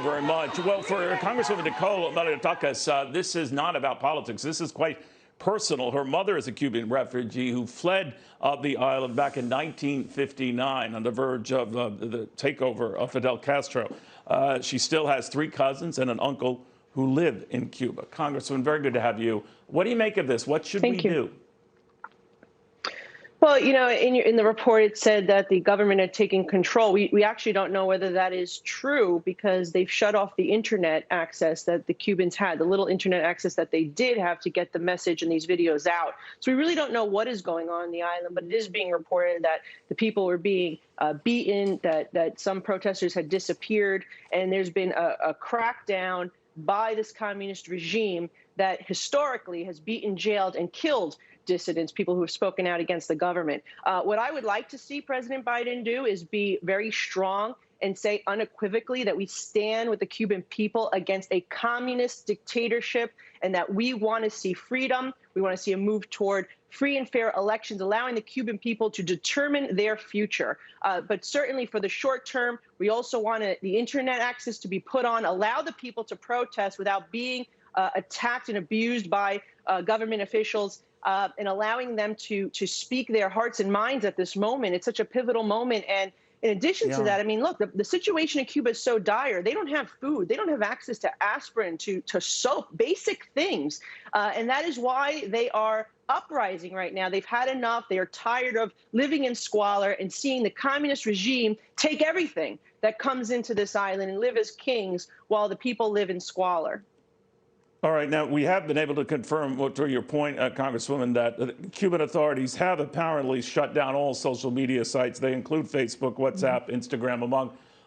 Very much. Well, for Congresswoman Nicole Malliotakis, this is not about politics. This is quite personal. Her mother is a Cuban refugee who fled the island back in 1959 on the verge of the takeover of Fidel Castro. She still has 3 cousins and an uncle who live in Cuba. Congresswoman, very good to have you. What do you make of this? What should we do? Well, you know, in the report, it said that the government had taken control. We actually don't know whether that is true because they've shut off the internet access that the Cubans had, the little internet access that they did have to get the message and these videos out. So we really don't know what is going on the island, but it is being reported that the people were being beaten, that some protesters had disappeared, and there's been a crackdown by this communist regime that historically has beaten, jailed, and killed dissidents, people who have spoken out against the government. What I would like to see President Biden do is be very strong and say unequivocally that we stand with the Cuban people against a communist dictatorship and that we want to see freedom. We want to see a move toward free and fair elections, allowing the Cuban people to determine their future. But certainly for the short term, we also want the internet access to be put on, allow the people to protest without being attacked and abused by government officials, and allowing them to speak their hearts and minds at this moment. It's such a pivotal moment. And in addition to that, I mean, look, the situation in Cuba is so dire. They don't have food. They don't have access to aspirin, to soap, basic things. And that is why they are uprising right now. They've had enough. They are tired of living in squalor and seeing the communist regime take everything that comes into this island and live as kings while the people live in squalor. All right. Now, we have been able to confirm, to your point, Congresswoman, that Cuban authorities have apparently shut down all social media sites. They include Facebook, WhatsApp, Instagram,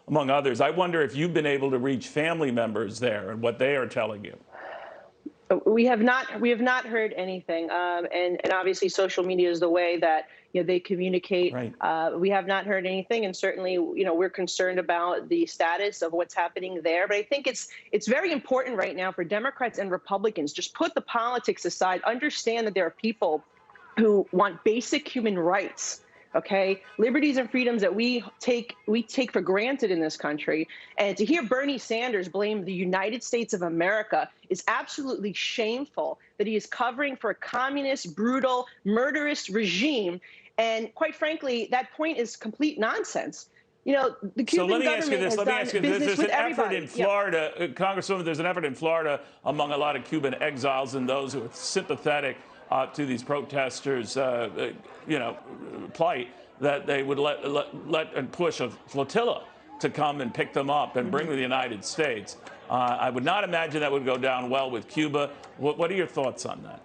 among others. I wonder if you've been able to reach family members there and what they are telling you. We have not heard anything, and obviously social media is the way that they communicate. Right. We have not heard anything, and certainly we're concerned about the status of what's happening there. But I think it's very important right now for Democrats and Republicans, just put the politics aside, understand that there are people who want basic human rights. Okay, liberties and freedoms that we take for granted in this country. And to hear Bernie Sanders blame the United States of America is absolutely shameful, that he is covering for a communist, brutal, murderous regime. And quite frankly, that point is complete nonsense. You know, the Cuban government has done business with everybody. There's an effort in Florida, Congresswoman, there's an effort in Florida among a lot of Cuban exiles and those who are sympathetic to these protesters, plight, that they would let and push a flotilla to come and pick them up and bring them to the United States. I would not imagine that would go down well with Cuba. What are your thoughts on that?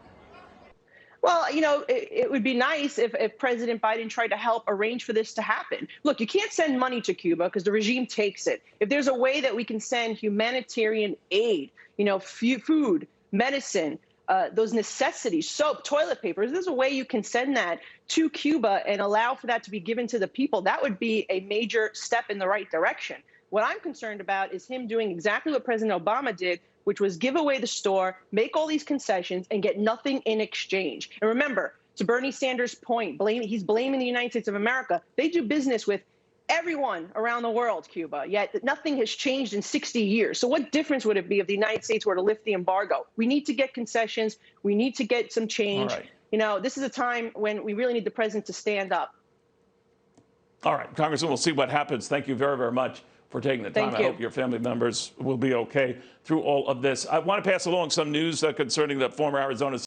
Well, it would be nice if President Biden tried to help arrange for this to happen. Look, you can't send money to Cuba because the regime takes it. If there's a way that we can send humanitarian aid, food, medicine, those necessities, soap, toilet paper, if there's a way you can send that to Cuba and allow for that to be given to the people, that would be a major step in the right direction. What I'm concerned about is him doing exactly what President Obama did, which was give away the store, make all these concessions, and get nothing in exchange. And remember, to Bernie Sanders' point, he's blaming the United States of America. They do business with everyone around the world, Cuba, yet nothing has changed in 60 years. So what difference would it be if the United States were to lift the embargo? We need to get concessions. We need to get some change. All right. This is a time when we really need the president to stand up. All right, Congressman, we'll see what happens. Thank you very, very much for taking the time. I hope your family members will be okay through all of this. I want to pass along some news concerning the former Arizona